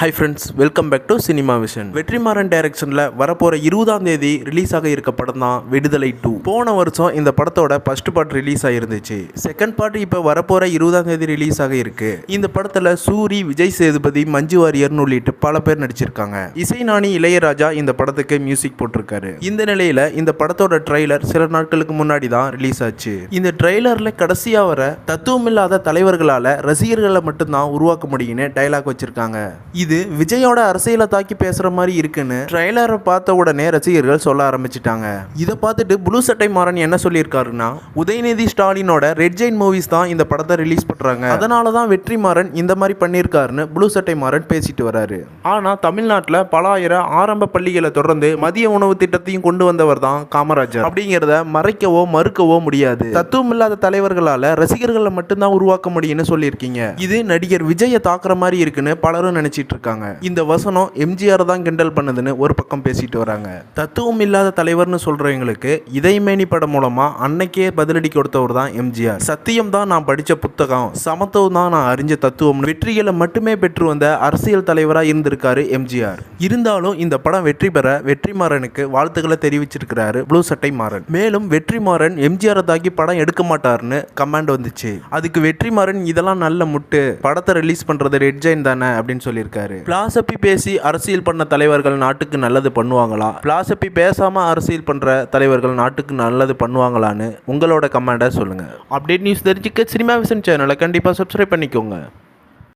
High friends, welcome back to cinema vision. Vetrimaaran டைரக்ஷனில் வரப்போகிற 20ஆம் தேதி ரிலீஸ் ஆக இருக்க படம் தான் விடுதலை 2. போன வருஷம் இந்த படத்தோட ஃபர்ஸ்ட் பார்ட் ரிலீஸ் ஆகிருந்துச்சு. செகண்ட் பார்ட் இப்போ வரப்போகிற 20ஆம் தேதி ரிலீஸ் ஆக இருக்கு. இந்த படத்தில் சூரி, விஜய் சேதுபதி, மஞ்சு வாரியர்னு உள்ளிட்டு பல பேர் நடிச்சிருக்காங்க. இசைஞானி இளையராஜா இந்த படத்துக்கு மியூசிக் போட்டிருக்காரு. இந்த நிலையில் இந்த படத்தோட ட்ரெய்லர் சில நாட்களுக்கு முன்னாடி தான் ரிலீஸ் ஆச்சு. இந்த ட்ரெய்லரில் கடைசியாக வர தத்துவமில்லாத தலைவர்களால் ரசிகர்களை மட்டும்தான் உருவாக்க முடியும்னு டைலாக் வச்சிருக்காங்க. இது விஜயோட அரசியலை தாக்கி பேசுற மாதிரி இருக்குன்னு ட்ரைலரை பார்த்த உடனே ரசிகர்கள் சொல்ல ஆரம்பிச்சிட்டாங்க. இதை பார்த்துட்டு ப்ளூ சட்டை மாறன் என்ன சொல்லியிருக்காருன்னா, உதயநிதி ஸ்டாலினோட ரெட் ஜெயின் மூவிஸ் தான் இந்த படத்தை ரிலீஸ் பண்றாங்க, அதனால தான் வெற்றிமாறன் இந்த மாதிரி பண்ணியிருக்காருன்னு ப்ளூ சட்டை மாறன் பேசிட்டு வராரு. ஆனா தமிழ்நாட்டில் பல ஆயிரம் ஆரம்ப பள்ளிகளை தொடர்ந்து மதிய உணவு திட்டத்தையும் கொண்டு வந்தவர் தான் காமராஜர். அப்படிங்கிறத மறைக்கவோ மறுக்கவோ முடியாது. தத்துவம் இல்லாத தலைவர்களால ரசிகர்களை மட்டும்தான் உருவாக்க முடியும்னு சொல்லியிருக்கீங்க. இது நடிகர் விஜயை தாக்குற மாதிரி இருக்குன்னு பலரும் நினைச்சிட்டு இருக்காங்க. இந்த வசனம் எம்ஜிஆர் தான் கிண்டல் பண்ணதுன்னு ஒரு பக்கம் பேசிட்டு வராங்க. தத்துவம் இல்லாத தலைவர்னு சொல்றவங்களுக்கு இதயமேனி படம் மூலமா அன்னைக்கே பதிலடி கொடுத்தவர் தான் எம்ஜிஆர். சத்தியம் தான் நான் படிச்ச புத்தகம், சமத்துவம் தான் நான் அறிஞ்ச தத்துவம், வெற்றிகளை மட்டுமே பெற்று வந்த அரசியல் தலைவரா இருந்திருக்காரு எம்ஜிஆர். இருந்தாலும் இந்த படம் வெற்றி பெற வெற்றிமாறனுக்கு வாழ்த்துக்களை தெரிவிச்சிருக்கிறாரு ப்ளூ சட்டை மாறன். மேலும் வெற்றிமாறன் எம்ஜிஆரை தாக்கி படம் எடுக்க மாட்டாருன்னு கமெண்ட் வந்துச்சு. அதுக்கு வெற்றிமாறன் இதெல்லாம் நல்ல முட்டு, படத்தை ரிலீஸ் பண்றது ரெட் ஜெயின் தானே அப்படின்னு சொல்லியிருக்காரு. பிலாசபி பேசி அரசியல் பண்ண தலைவர்கள் நாட்டுக்கு நல்லது பண்ணுவாங்களா, பிலாசபி பேசாம அரசியல் பண்ற தலைவர்கள் நாட்டுக்கு நல்லது பண்ணுவாங்களான்னு உங்களோட கமெண்ட்டை சொல்லுங்க. அப்டேட் நியூஸ் தெரிஞ்சுக்க சினிமா விஷன் சேனலை கண்டிப்பா சப்ஸ்கிரைப் பண்ணிக்கோங்க.